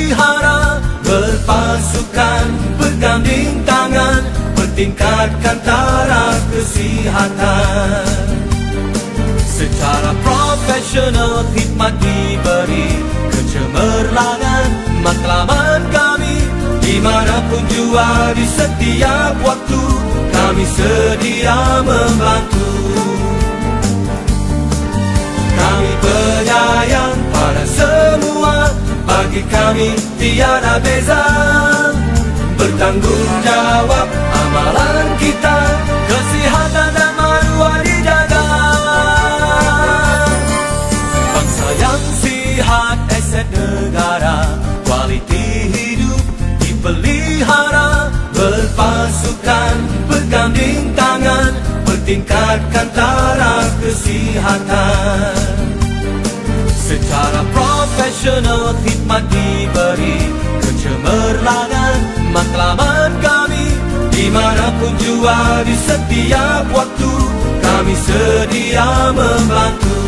pelihara, berpasukan, berganding tangan, bertingkatkan taraf kesihatan. Secara profesional khidmat diberi, kecemerlangan matlamat kami. Dimanapun jua di setiap waktu, kami sedia membantu. Kami penyayang pada semua, bagi kami tiada beza. Bertanggung jawab amalan kita, kesihatan dan maruah dijaga. Bangsa yang sihat aset negara, kualiti hidup dipelihara, berpasukan, berganding tangan, bertingkatkan taraf kesihatan. Secara profesional khidmat diberi, kecemerlangan matlamat kami. Dimanapun jua di setiap waktu, kami sedia membantu.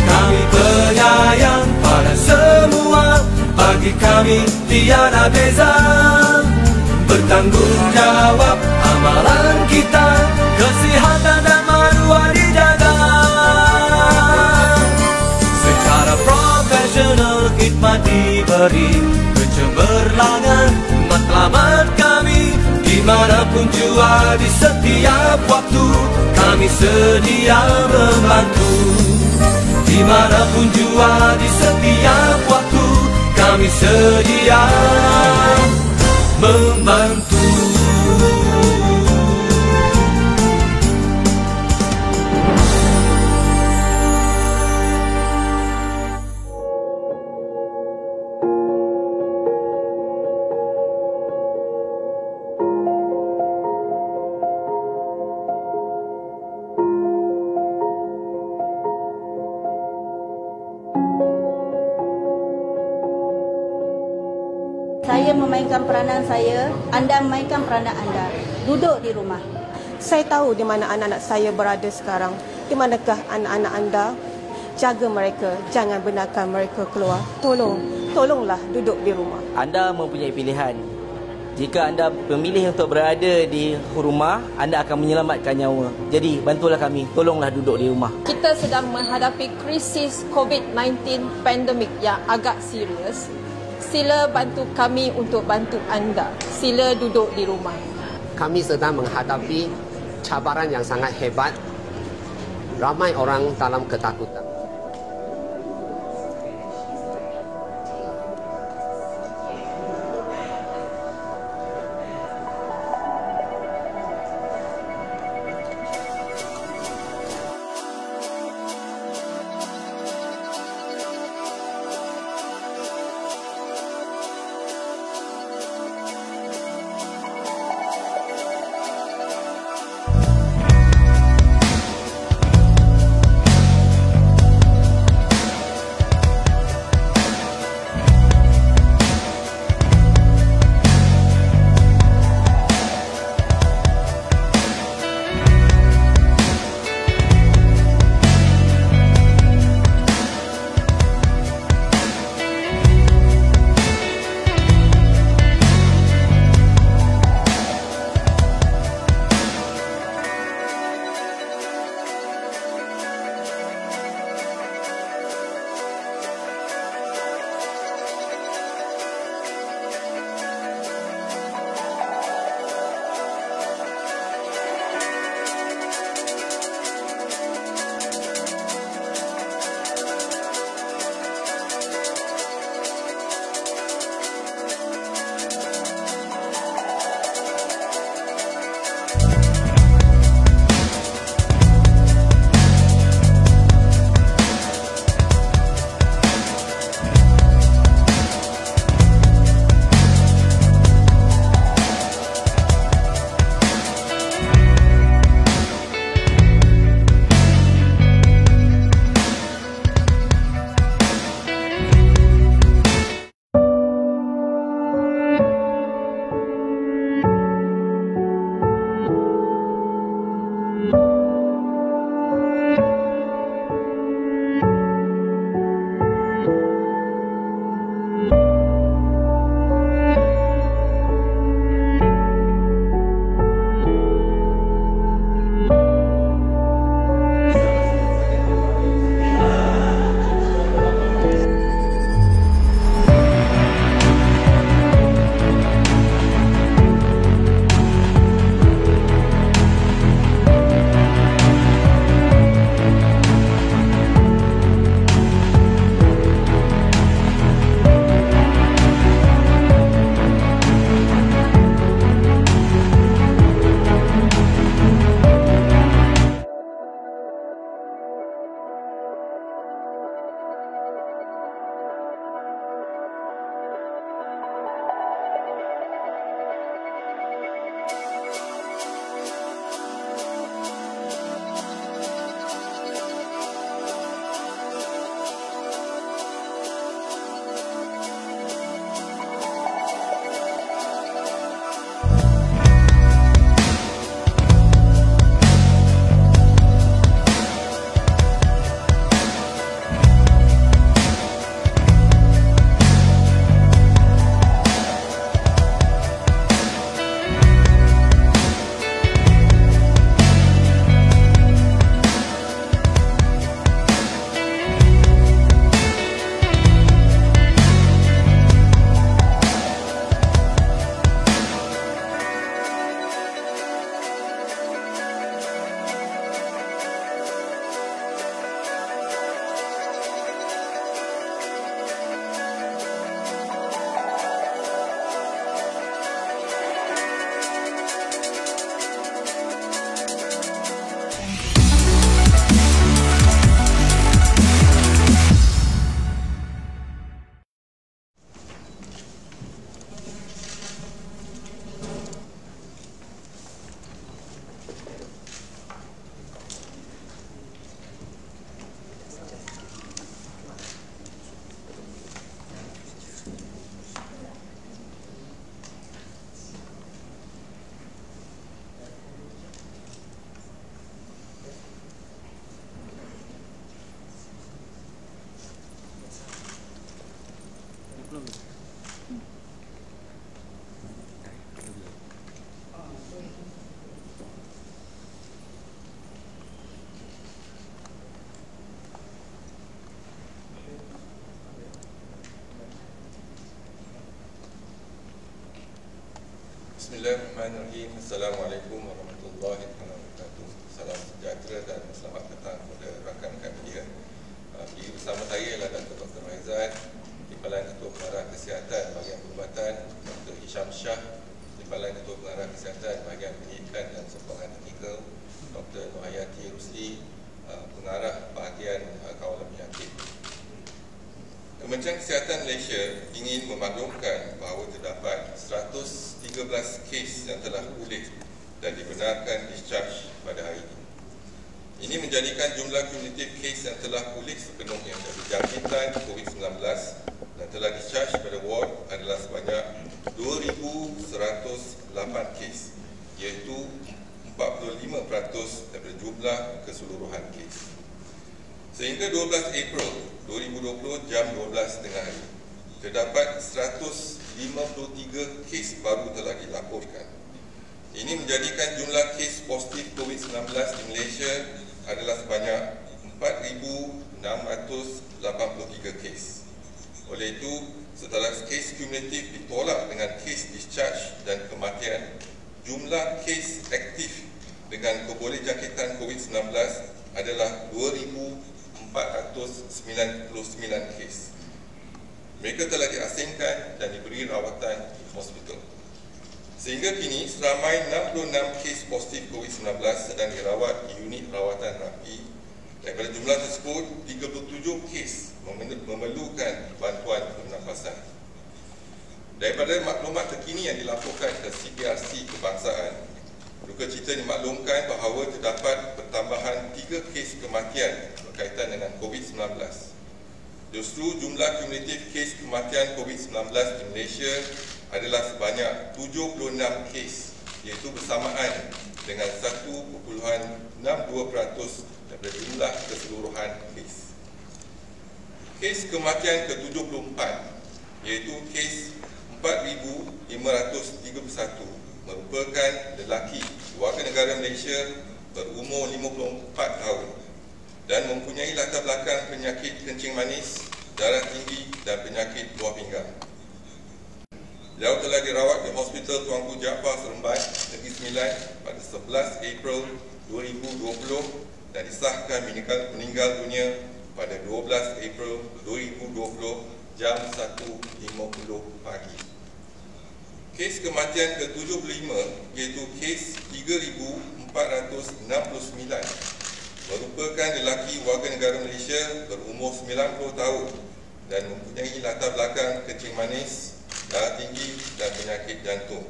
Kami penyayang pada semua, bagi kami tiada beza. Bertanggung jawab amalan kita, kesihatan dan maruah dijaga. Secara profesional khidmat diberi, kecemerlangan matlamat kami. Dimanapun jua di setiap waktu, kami sedia membantu. Dimanapun jua di setiap waktu, kami sedia membantu. Saya memainkan peranan saya, anda memainkan peranan anda. Duduk di rumah. Saya tahu di mana anak-anak saya berada sekarang. Di manakah anak-anak anda? Jaga mereka, jangan benarkan mereka keluar. Tolonglah duduk di rumah. Anda mempunyai pilihan. Jika anda memilih untuk berada di rumah, anda akan menyelamatkan nyawa. Jadi bantulah kami, tolonglah duduk di rumah. Kita sedang menghadapi krisis COVID-19 pandemik yang agak serius. Sila bantu kami untuk bantu anda. Sila duduk di rumah. Kami sedang menghadapi cabaran yang sangat hebat. Ramai orang dalam ketakutan. Bismillahirrahmanirrahim. Assalamualaikum warahmatullahi wabarakatuh. Salam sejahtera dan selamat datang kepada rakan-rakan media. Bersama saya ialah Dr. Raizan, Timbalan Ketua Pengarah Kesihatan Bahagian Perubatan, Dr. Hisham Shah, Timbalan Ketua Pengarah Kesihatan Bahagian Pendidikan dan Sokongan Teknikal, Dr. Nohayati Rusli, Pengarah Bahagian Kawalan Penyakit. Kementerian Kesihatan Malaysia ingin memaklumkan bahawa terdapat 113 kes yang telah pulih dan dibenarkan discharge pada hari ini. Ini menjadikan jumlah kumulatif kes yang telah pulih sepenuhnya dari jangkitan COVID-19 dan telah discharge pada ward adalah sebanyak 2,108 kes, iaitu 45% daripada jumlah keseluruhan kes. Sehingga 12 April 2020 jam 12 tengah hari, terdapat 153 kes baru telah dilaporkan. Ini menjadikan jumlah kes positif COVID-19 di Malaysia adalah sebanyak 4,683 kes. Oleh itu, setelah kes kumulatif ditolak dengan kes discharge dan kematian, jumlah kes aktif dengan kebolehjangkitan COVID-19 adalah 2,499 kes. Mereka telah diasingkan dan diberi rawatan di hospital. Sehingga kini seramai 66 kes positif COVID-19 sedang dirawat di unit rawatan rapi. Daripada jumlah tersebut, 37 kes memerlukan bantuan pernafasan. Daripada maklumat terkini yang dilaporkan ke CPRC Kebangsaan, duka cita dimaklumkan bahawa terdapat pertambahan 3 kes kematian berkaitan dengan COVID-19. Justru jumlah kumulatif kes kematian COVID-19 di Malaysia adalah sebanyak 76 kes, iaitu bersamaan dengan 1.62% daripada jumlah keseluruhan kes. Kes kematian ke-74, iaitu kes 4,531, merupakan lelaki warga negara Malaysia berumur 54 tahun dan mempunyai latar belakang penyakit kencing manis, darah tinggi dan penyakit buah pinggang. Beliau telah dirawat di Hospital Tuanku Jaafar Seremban, Negeri Sembilan pada 11 April 2020 dan disahkan meninggal dunia pada 12 April 2020 jam 1.50 pagi. Kes kematian ke-75 iaitu kes 3,469 merupakan lelaki warga negara Malaysia berumur 90 tahun dan mempunyai latar belakang kencing manis, darah tinggi dan penyakit jantung.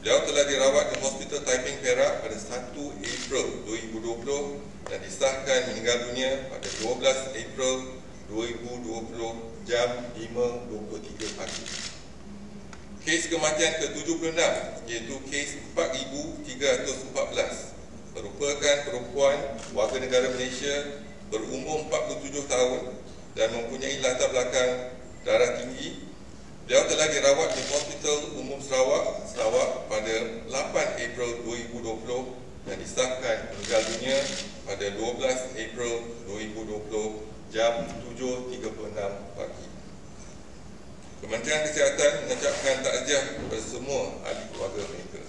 Beliau telah dirawat di Hospital Taiping Perak pada 1 April 2020 dan disahkan meninggal dunia pada 12 April 2020 jam 5.23 pagi. Kes kematian ke-76 iaitu kes 4,314 merupakan perempuan warga negara Malaysia berumur 47 tahun dan mempunyai latar belakang darah tinggi. Beliau telah dirawat di Hospital Umum Sarawak pada 8 April 2020 dan disahkan meninggal dunia pada 12 April 2020 jam 7.36 pagi. Kementerian Kesihatan mengucapkan takziah kepada semua ahli keluarga mereka.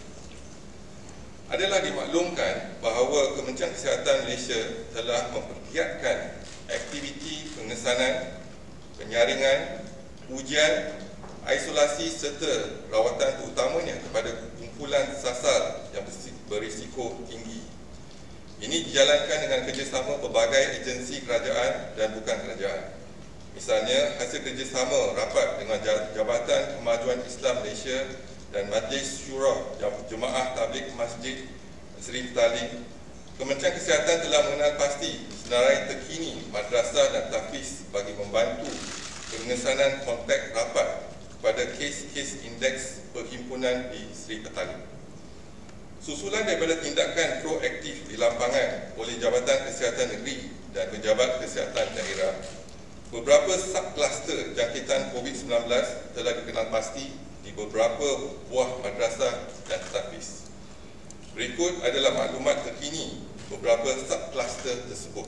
Adalah dimaklumkan bahawa Kementerian Kesihatan Malaysia telah mempergiatkan aktiviti pengesanan, penyaringan, ujian, isolasi serta rawatan terutamanya kepada kumpulan sasar yang berisiko tinggi. Ini dijalankan dengan kerjasama pelbagai agensi kerajaan dan bukan kerajaan. Misalnya, hasil kerjasama rapat dengan Jabatan Kemajuan Islam Malaysia dan Majlis Syura Jemaah Tabligh Masjid Seri Petaling, Kementerian Kesihatan telah mengenal pasti senarai terkini madrasah dan tahfiz bagi membantu pengesanan kontak rapat pada kes-kes indeks perhimpunan di Seri Petaling. Susulan daripada tindakan proaktif di lapangan oleh Jabatan Kesihatan Negeri dan Pejabat Kesihatan Daerah, beberapa subkluster jangkitan COVID-19 telah dikenal pasti di beberapa buah madrasah dan tahfiz. Berikut adalah maklumat terkini beberapa subkluster tersebut.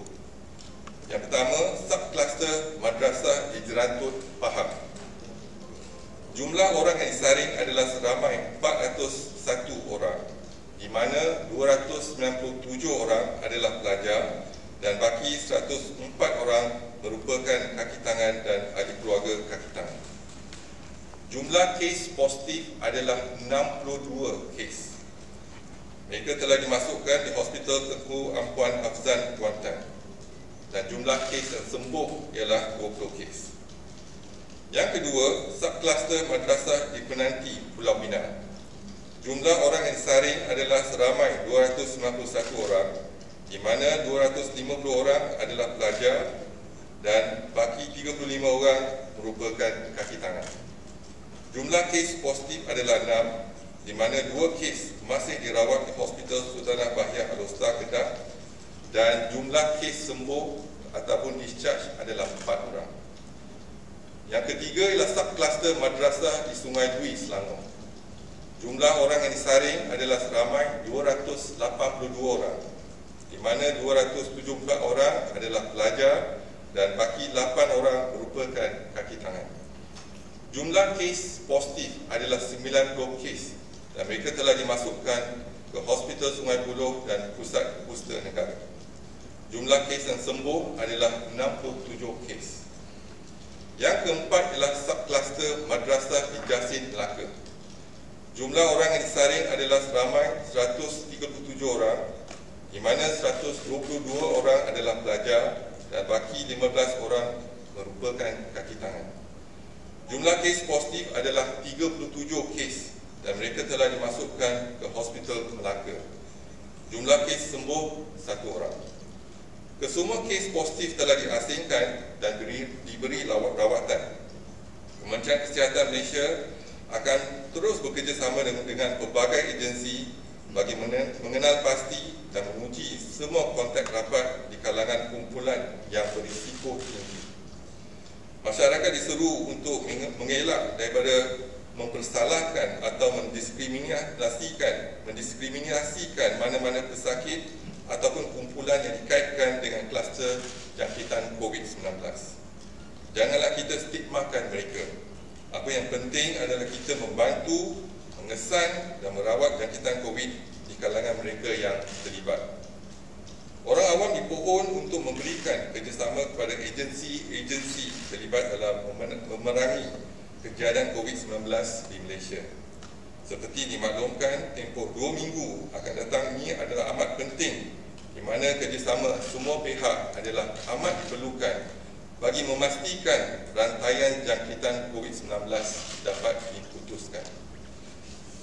Yang pertama, subkluster Madrasah Hijratut Faham. Jumlah orang yang disaring adalah seramai 401 orang, di mana 297 orang adalah pelajar dan baki 104 orang merupakan kaki tangan dan ahli keluarga kaki tangan. Jumlah kes positif adalah 62 kes. Mereka telah dimasukkan di Hospital Tengku Ampuan Afzan Kuantan dan jumlah kes yang sembuh ialah 20 kes. Yang kedua, subkluster madrasah di Penanti, Pulau Pinang. Jumlah orang yang disaring adalah seramai 291 orang, di mana 250 orang adalah pelajar dan baki 35 orang merupakan kaki tangan. Jumlah kes positif adalah 6, di mana 2 kes masih dirawat di Hospital Sultanah Bahiah Al-Usta Kedah dan jumlah kes sembuh ataupun discharge adalah 4 orang. Yang ketiga ialah subkluster madrasah di Sungai Dui, Selangor. Jumlah orang yang disaring adalah seramai 282 orang, di mana 274 orang adalah pelajar dan baki 8 orang merupakan kaki tangan. Jumlah kes positif adalah 90 kes dan mereka telah dimasukkan ke Hospital Sungai Buloh dan Pusat Kusta Negara. Jumlah kes yang sembuh adalah 67 kes. Yang keempat ialah subkluster madrasah di Jasin, Melaka. Jumlah orang yang disaring adalah seramai 137 orang, di mana 122 orang adalah pelajar dan baki 15 orang merupakan kaki tangan. Jumlah kes positif adalah 37 kes dan mereka telah dimasukkan ke Hospital Melaka. Jumlah kes sembuh 1 orang. Kesemua kes positif telah diasingkan dan diberi rawatan. Kementerian Kesihatan Malaysia akan terus bekerjasama dengan pelbagai agensi bagi mengenal pasti dan menguji semua kontak rapat di kalangan kumpulan yang berisiko tinggi. Masyarakat diseru untuk mengelak daripada mempersalahkan atau mendiskriminasikan mana-mana pesakit ataupun kumpulan yang dikaitkan dengan kluster jangkitan COVID-19. Janganlah kita stigmakan mereka. Apa yang penting adalah kita membantu, mengesan dan merawat jangkitan COVID di kalangan mereka yang terlibat. Orang awam dipohon untuk memberikan kerjasama kepada agensi-agensi terlibat dalam memerangi kejadian COVID-19 di Malaysia. Seperti dimaklumkan, tempoh 2 minggu akan datang ini adalah amat penting, di mana kerjasama semua pihak adalah amat diperlukan bagi memastikan rantaian jangkitan COVID-19 dapat diputuskan.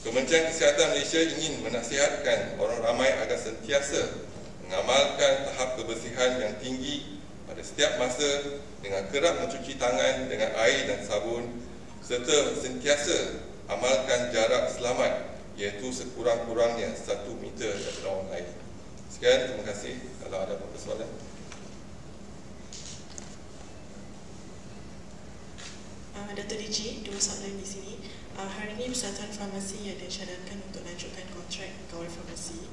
Kementerian Kesihatan Malaysia ingin menasihatkan orang ramai agar sentiasa mengamalkan tahap kebersihan yang tinggi pada setiap masa dengan kerap mencuci tangan dengan air dan sabun serta sentiasa amalkan jarak selamat iaitu sekurang-kurangnya 1 meter daripada orang lain. Sekian, terima kasih. Kalau ada apa-apa soalan. Dr. DJ, 2 soalan di sini. Hari ini Persatuan Farmasi ada cadangkan untuk lanjutkan kontrak pegawai farmasi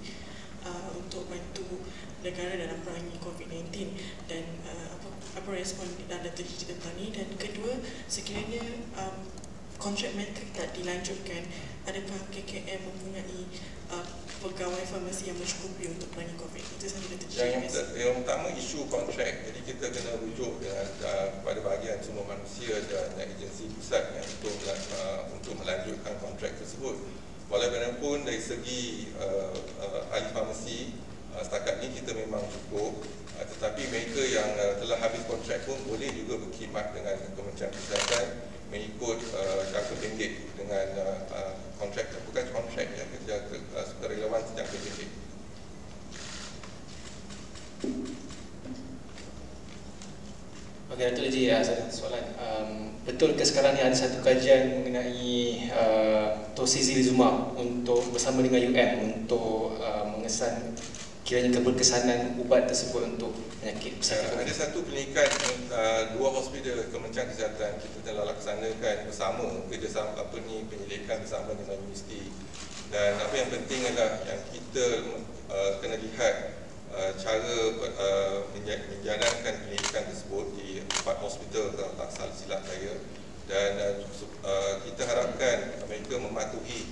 untuk bantu negara dalam perangi COVID-19 dan apa respon Dr. DJ tentang ini. Dan kedua, sekiranya kontrak mereka tak dilanjutkan, adakah KKM mempunyai pegawai farmasi yang mencukupi untuk perangi COVID? Itu sahaja Dr. Yang pertama, isu kontrak. Jadi kita kena rujuk pada bahagian sumber manusia dan agensi pusat yang untuk melanjutkan kontrak tersebut. Walaupun dari segi ahli farmasi setakat ini kita memang cukup, tetapi mereka yang telah habis kontrak pun boleh juga berkhidmat dengan Kementerian Kesihatan mengikut jangka pendek dengan kontrak, bukan kontrak ya, kerja sukarelawan jangka pendek. Okey, Dr. Leji, saya ada soalan. Betul ke sekarang ni ada satu kajian mengenai tocilizumab untuk bersama dengan UM untuk mengesan kiranya keberkesanan ubat tersebut untuk penyakit pesakit? Ada satu penelitian 2 hospital Kementerian Kesihatan kita telah laksanakan bersama, kerjasama penyelidikan bersama dengan universiti. Dan apa yang penting adalah yang kita kena lihat cara menjalankan penyelidikan tersebut di 4 hospital, kalau tak salah silap saya. dan kita harapkan mereka mematuhi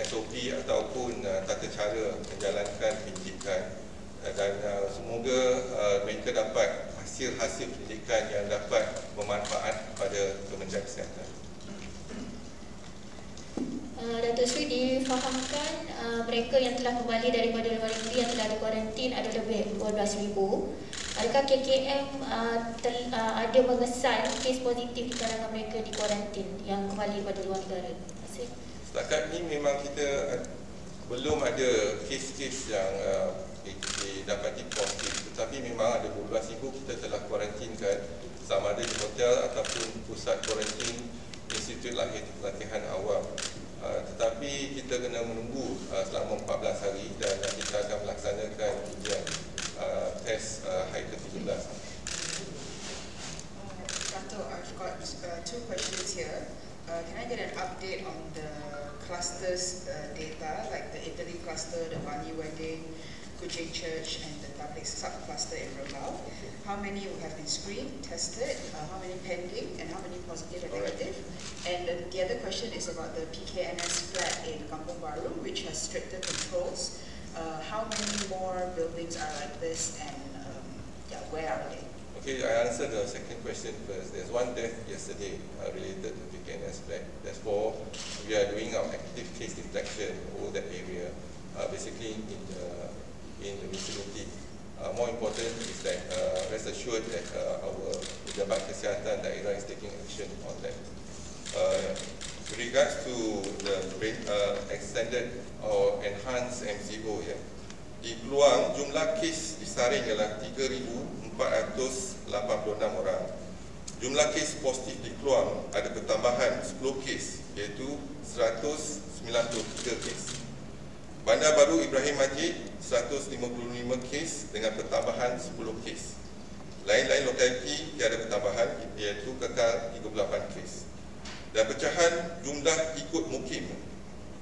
SOP ataupun tata cara menjalankan pendidikan, dan semoga mereka dapat hasil-hasil pendidikan yang dapat bermanfaat pada Kementerian Kesihatan. Datuk Seri difahamkan mereka yang telah kembali daripada luar negeri yang telah dikuarantin ada lebih 12,000. Adakah KKM ada mengesan kes positif di kalangan mereka di kuarantin yang kembali pada luar negara? Terima kasih. Setakat ini memang kita belum ada kes-kes yang didapati positif, tetapi memang ada 12,000 kita telah kuarantinkan, sama ada di hotel ataupun pusat kuarantin Institut Latihan Awam. Tetapi kita kena menunggu selama 14 hari dan kita akan melaksanakan ujian tes hari ke-17. Dato', I've got 2 questions here. Can I get an update on the clusters data, like the Italy cluster, the Bali wedding, Kuching Church, and the public sub-cluster in Rabaul? How many have been screened, tested, how many pending, and how many positive and negative? And the other question is about the PKNS flat in Kampung Baru, which has stricter controls. How many more buildings are like this, and where are they? Okay, I answer the second question first. There's one death yesterday related to PKNS flat. Therefore, we are doing our active case detection over that area, basically in the vicinity. More important is that rest assured that our Pejabat Kesihatan Daerah is taking action on that. With regards to the extended or enhanced MCO, di Keluang jumlah kes disaring ialah 3,486 orang. Jumlah kes positif di Keluang ada pertambahan 10 kes, iaitu 193 kes. Bandar Baru Ibrahim Majid 155 kes dengan pertambahan 10 kes. Lain-lain lokaliti tiada pertambahan, iaitu kekal 38 kes. Dan pecahan jumlah ikut mukim,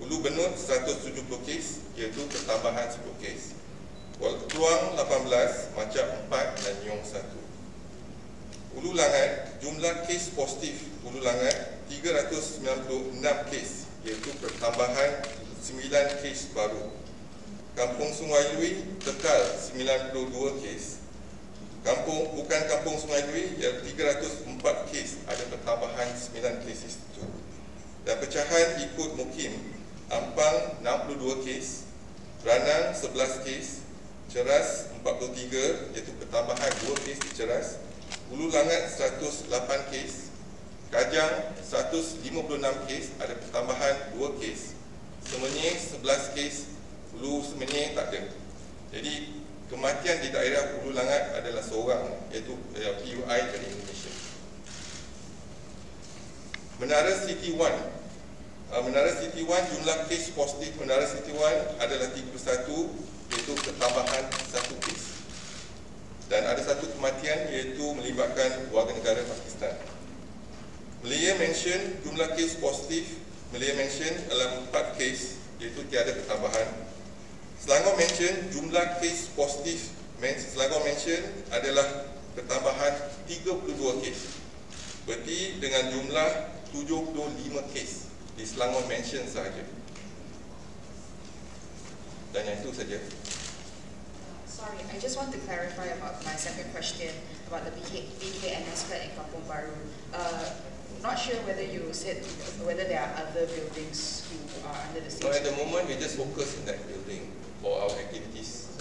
Hulu Benut 170 kes, iaitu pertambahan 10 kes. Keluang 18, Macap 4 dan Nyong 1. Hulu Langat, jumlah kes positif Hulu Langat 396 kes, iaitu pertambahan 9 kes baru. Kampung Sungai Lui kekal 92 kes. Bukan Kampung Sungai Lui yang 304 kes, ada pertambahan 9 kes itu. Dan pecahan ikut mukim, Ampang 62 kes, Ranang 11 kes, Ceras 43, iaitu pertambahan 2 kes di Ceras. Hulu Langat 108 kes, Kajang 156 kes, ada pertambahan 2 kes. Semenyih 11 kes, Hulu Semenyih tak ada. Jadi kematian di daerah Hulu Langat adalah seorang, iaitu PUI dari Indonesia. Menara City 1, jumlah kes positif Menara City 1 adalah 31, iaitu pertambahan 1 kes. Dan ada satu kematian, iaitu melibatkan warga negara Pakistan. Malaya Mansion, jumlah kes positif Malaya Mansion adalah 4 kes, iaitu tiada pertambahan. Selangor Mansion, jumlah kes positif Selangor Mansion adalah pertambahan 32 kes. Berarti dengan jumlah 75 kes di Selangor Mansion sahaja. Dan yang itu saja. Sorry, I just want to clarify about my second question about the PKNS flat in Kampung Baru. Not sure whether you said whether there are other buildings who are under the same. So at the moment, we just focus in that building for our activities.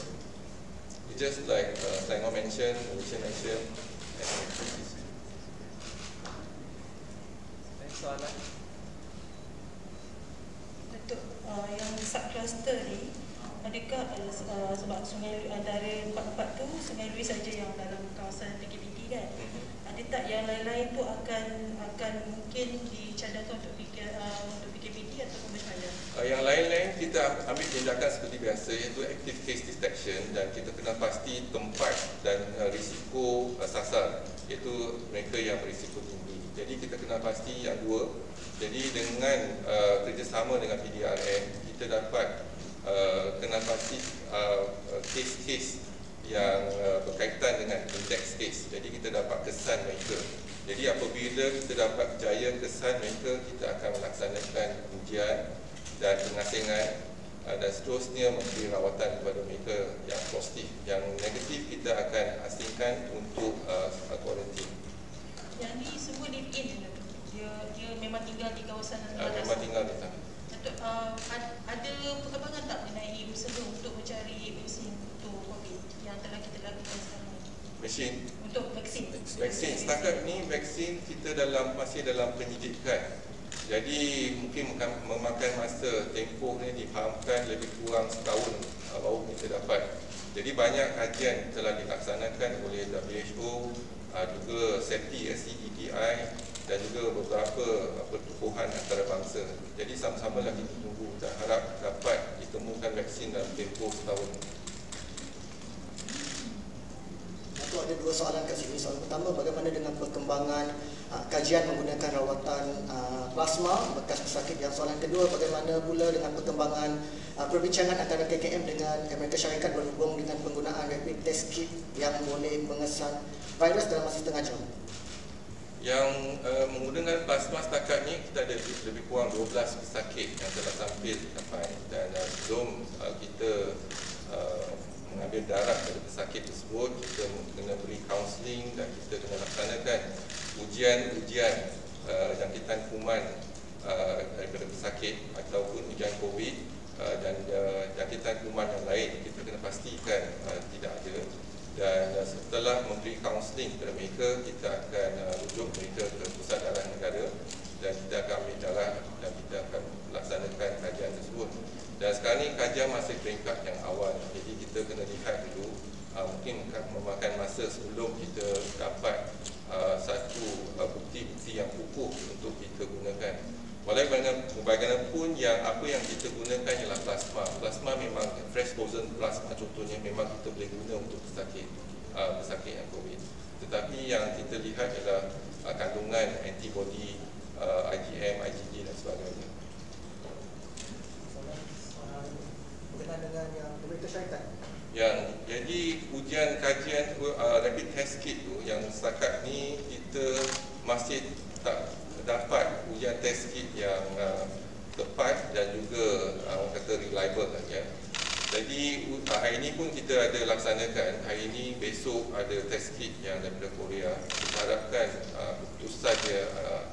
It's just like Selangor Mansion, Malaysia Mansion, and activities. Next soalan. Datuk, yang sub-cluster ni, adakah sebab Sungai Lui antara 4 tu, Sungai Lui saja yang dalam kawasan PKPD kan? Ada tak yang lain-lain tu akan mungkin dicadangkan untuk PKPD ataupun macam mana? Yang lain-lain kita ambil tindakan seperti biasa, iaitu active case detection, dan kita kena pasti tempat dan risiko sasar, iaitu mereka yang berisiko tinggi. Jadi kita kena pasti yang dua. Jadi dengan kerjasama dengan PDRM, kita dapat kena pasti kes-kes yang berkaitan dengan index case. Jadi kita dapat kesan mereka Jadi apabila kita dapat berjaya kesan mereka, kita akan melaksanakan ujian dan pengasingan dan seterusnya memberi rawatan kepada mereka yang positif. Yang negatif kita akan asingkan untuk kuarantin. Yang ni semua live in, dia memang tinggal di kawasan memang tinggal di sana. Ada perkembangan tak mengenai usaha untuk mencari vaksin untuk COVID yang telah kita lakukan sekarang? Vaksin untuk vaksin. Vaksin setakat ni vaksin kita masih dalam penyidikan. Jadi mungkin memakan masa tempoh ni difahamkan lebih kurang setahun baru kita dapat. Jadi banyak kajian telah dilaksanakan oleh WHO, juga SETI, SCEDI dan juga beberapa pertubuhan antarabangsa. Jadi sama-sama lagi kita tunggu dan harap dapat ditemukan vaksin dalam tempoh setahun. Ada dua soalan kat sini. Soalan pertama, bagaimana dengan perkembangan kajian menggunakan rawatan plasma bekas pesakit? Yang soalan kedua, bagaimana pula dengan perkembangan perbincangan antara KKM dengan Amerika Syarikat berhubung dengan penggunaan rapid test kit yang boleh mengesan virus dalam masa setengah jam? Yang menggunakan plasma setakat ni kita ada lebih kurang 12 pesakit yang telah tampil dan sebelum kita mengambil darah dari pesakit tersebut, kita kena beri kaunseling dan kita kena laksanakan ujian-ujian jangkitan kuman daripada pesakit ataupun ujian COVID dan jangkitan kuman yang lain kita kena pastikan tidak ada. Dan setelah memberi kaunseling kepada mereka, kita akan rujuk mereka ke pusat darah negara dan kita akan ambil darah dan kita akan melaksanakan kajian tersebut. Dan sekarang ni kajian masih peringkat yang awal, jadi kita kena lihat dulu, mungkin memakan masa sebelum kita dapat satu bukti-bukti yang kukuh untuk kita gunakan. Bagaimanapun apa yang kita gunakan ialah plasma. Plasma memang fresh frozen plasma contohnya memang kita boleh guna untuk pesakit yang COVID. Tetapi yang kita lihat ialah kandungan antibody, IgM, IgG dan sebagainya. Berkenaan dengan yang Amerika Syarikat. Jadi ujian kajian rapid test kit tu yang setakat ni kita masih tak dapat ujian test kit yang tepat dan juga orang kata reliable saja. Jadi hari ini pun kita ada laksanakan. Hari ini besok ada test kit yang daripada Korea. Kita harapkan keputusan dia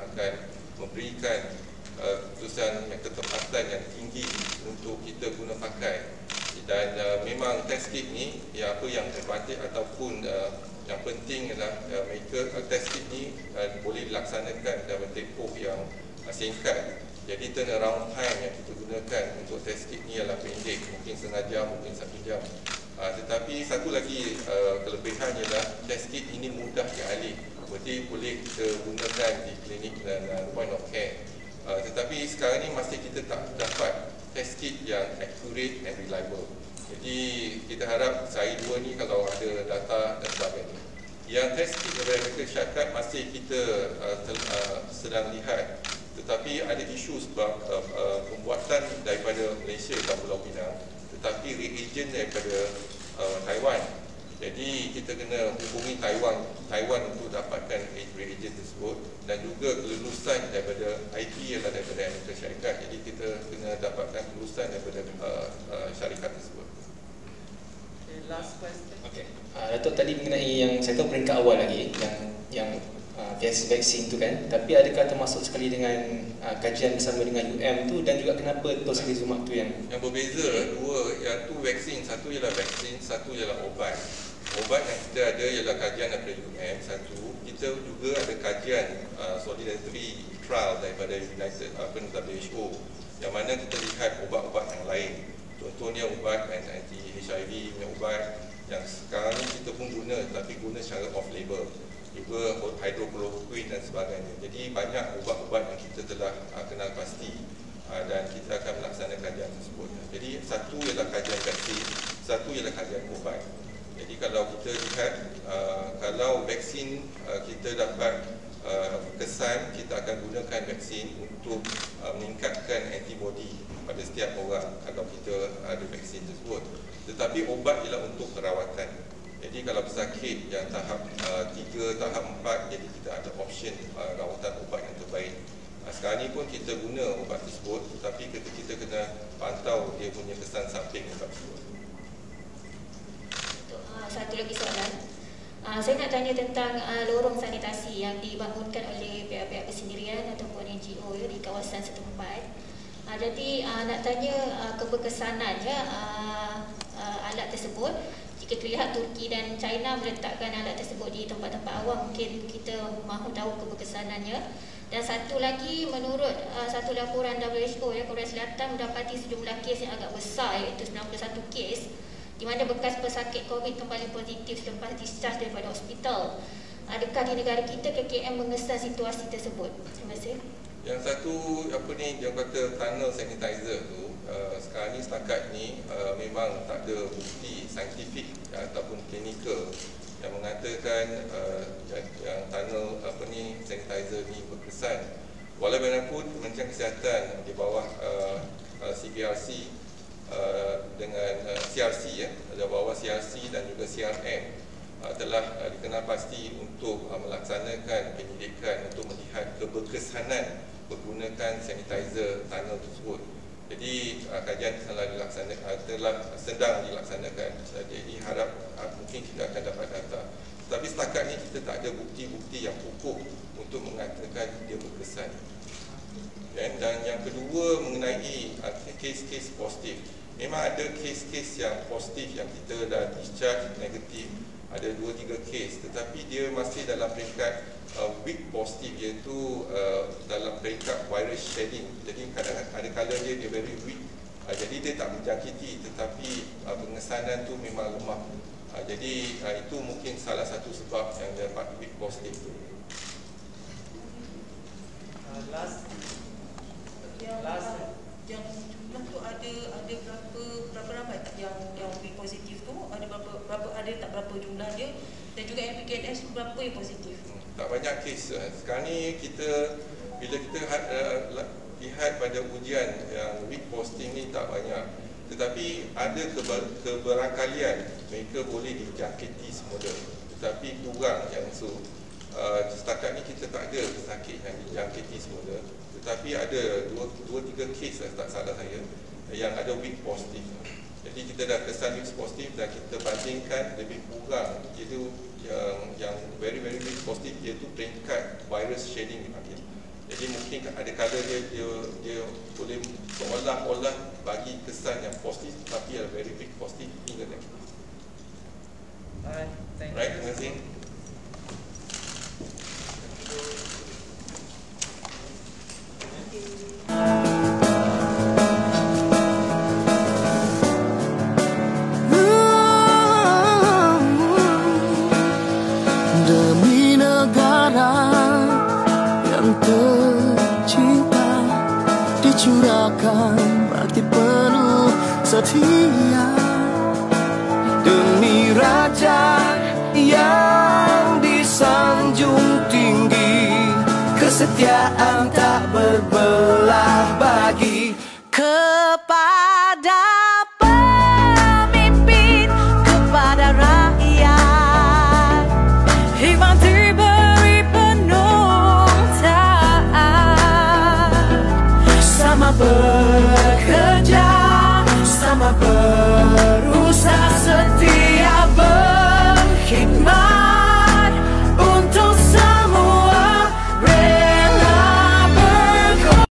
akan memberikan keputusan yang ketepatan yang tinggi untuk kita guna pakai. Dan memang test kit ni apa yang advantage ataupun yang penting ialah mereka test kit ni boleh dilaksanakan dalam tempoh yang singkat. Jadi turnaround time yang kita gunakan untuk test kit ni ialah pendek, mungkin setengah jam, mungkin 1 jam. Tetapi satu lagi kelebihan ialah test kit ini mudah dialih. Jadi boleh kita gunakan di klinik dan point of care. Tetapi sekarang ni masih kita tak dapat test kit yang accurate and reliable. Jadi kita harap sehari dua ni kalau ada data dan sebagainya. Yang test kit daripada Amerika Syarikat masih kita sedang lihat. Tetapi ada isu sebab pembuatan daripada Malaysia dan Pulau Pinang, tetapi reagent daripada Taiwan. Jadi kita kena hubungi Taiwan untuk dapatkan reagent tersebut dan juga kelulusan daripada IT ialah daripada Amerika Syarikat. Jadi kita kena dapatkan kelulusan daripada syarikat tersebut. Okay, last question. Okay. Datuk tadi mengenai yang saya tahu peringkat awal lagi yang vaksin tu kan, tapi adakah termasuk sekali dengan kajian bersama dengan UM tu dan juga kenapa tocilizumab tu yang berbeza dua, yang tu vaksin, satu ialah vaksin, satu ialah obat. Obat yang kita ada ialah kajian daripada UM satu, kita juga ada kajian solidarity trial daripada United WHO yang mana kita lihat ubat-ubat yang lain. Contohnya ubat anti-HIV punya ubat yang sekarang ni kita pun guna, tapi guna secara off-label, juga hydrochloroquine dan sebagainya. Jadi banyak ubat-ubat yang kita telah kenal pasti dan kita akan melaksanakan kajian tersebut. Jadi satu ialah kajian vaksin, satu ialah kajian ubat. Jadi kalau kita lihat, kalau vaksin kita dapat kesan, kita akan gunakan vaksin untuk meningkatkan antibody pada setiap orang kalau kita ada vaksin tersebut. Tetapi obat ialah untuk perawatan. Jadi kalau pesakit yang tahap 3, tahap 4, jadi kita ada option rawatan ubat yang terbaik. Sekarang ni pun kita guna ubat tersebut, tetapi kita kena pantau dia punya kesan samping ubat tersebut. Satu lagi soalan. Saya nak tanya tentang lorong sanitasi yang dibangunkan oleh pihak-pihak bersendirian ataupun NGO di kawasan setempat. Jadi nak tanya keberkesanan alat tersebut. Jika terlihat Turki dan China meletakkan alat tersebut di tempat-tempat awam, mungkin kita mahu tahu keberkesanannya. Dan satu lagi, menurut satu laporan WHO, Korea Selatan mendapati sejumlah kes yang agak besar, iaitu 91 kes, di mana bekas pesakit COVID kembali positif selepas discharge daripada hospital. Adakah di negara kita KKM mengesan situasi tersebut? Terima kasih. Yang satu dia kata tunnel sanitizer tu, sekarang ni setakat ni memang tak ada bukti saintifik ataupun klinikal yang mengatakan yang tunnel sanitizer ni berkesan. Walaupun Kementerian Kesihatan di bawah CBRC dengan CRC di bawah CRC dan juga CRM telah dikenal pasti untuk melaksanakan penyelidikan untuk melihat keberkesanan menggunakan sanitizer tunnel tersebut. Jadi kajian telah sedang dilaksanakan. Jadi harap mungkin kita akan dapat data. Tapi setakat ni kita tak ada bukti-bukti yang kukuh untuk mengatakan dia berkesan. Dan yang kedua mengenai kes-kes positif. Memang ada kes-kes yang positif yang kita dah discharge negatif. Ada 2-3 kes, tetapi dia masih dalam peringkat weak positif, iaitu dalam peringkat virus shedding. Jadi kadang-kadang dia very weak. Jadi dia tak menjangkiti, tetapi pengesanan tu memang lemah. Jadi itu mungkin salah satu sebab yang dapat weak positif tu. Yang jumlah tu ada berapa ramai tak yang weak positif tu? Ada tak berapa jumlah dia, dan juga yang PKS berapa yang positif? Tak banyak kes. Sekarang ni bila kita lihat pada ujian yang weak positif ni tak banyak, tetapi ada keberangkalian mereka boleh dijangkiti semula, tetapi kurang yang setakat ni kita tak ada pesakit yang dijangkiti semula, tetapi ada 2-3 kes tak salah saya yang ada weak positif. Jadi kita dah kesan weak positif dan kita bandingkan lebih kurang, iaitu yang very weak positif, iaitu peringkat virus shedding dipanggil. Jadi mungkin ada kala dia boleh seolah-olah bagi kesan yang positif, tapi yang very weak positif hingga negatif. Right, terima kasih. Demi negara yang tercinta, dicurahkan bakti penuh setia. Demi raja yang disanjung tinggi, kesetiaan tak berbelah bagi. Kepada pemimpin, kepada rakyat, hikmat diberi penuh taat. Sama bekerja, sama berusaha, setia berkhidmat.